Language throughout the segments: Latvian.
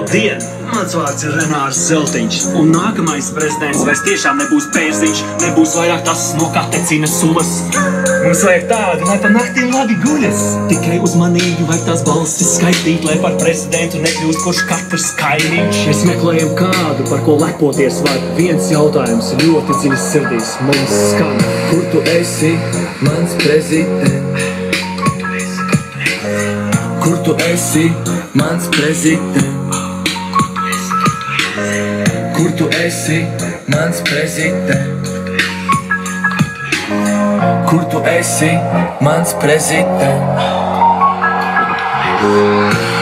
Labdien! Mans vārds ir Renārs Zeltiņš. Un nākamais prezidents vairs tiešām nebūs Pērziņš. Nebūs vairāk tas no katecina sulas. Mums vajag tādu, lai pa naktīm labi guļas. Tikai uzmanīgi vajag tās balsis skaitīt, lai par prezidentu nekļūst kurš katrs kaimiņš. Mēs meklējam kādu, par ko lepoties var. Viens jautājums ļoti dziļi sirdīs mums skan. Kur tu esi, mans prezidents? Kur tu esi, mans prezidents? Kur tu esi, mans prezidents? Kur tu esi, mans prezidents?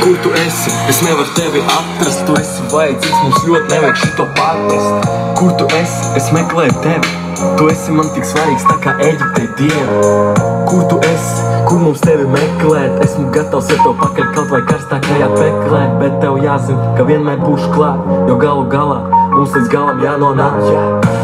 Kur tu esi? Es nevaru tevi atrast. Tu esi vajadzīgs, mums ļoti nevajag šito pārprast. Kur tu esi? Es meklēju tevi. Tu esi man tik svarīgs, tā kā Eģiptei dievi. Kur tu esi? Kur mums tevi meklēt? Esmu gatavs ar to pakaļ kaut vai karstākajā peklē. Bet tev jāzina, ka vienmēr būšu klāt, jo galu galā mums līdz galam jānonāk.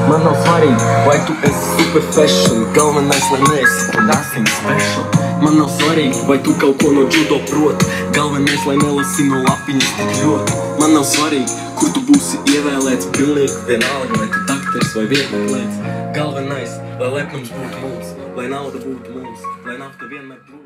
Man nav svarīgi, vai tu esi super fashion. Galvenais, lai neesi nothing special. Man nav svarīgi, vai tu kaut ko no judo proti. Galvenais, lai nelasi no lapiņas tik ļoti. Man nav svarīgi, kur tu būsi ievēlēts. Pilnīgi vienalga, vai tu dakteris vai vietlietlēts. Galvenais, lai lepnums būtu mums, lai nauda būtu mums, lai nafta vienmēr plūst.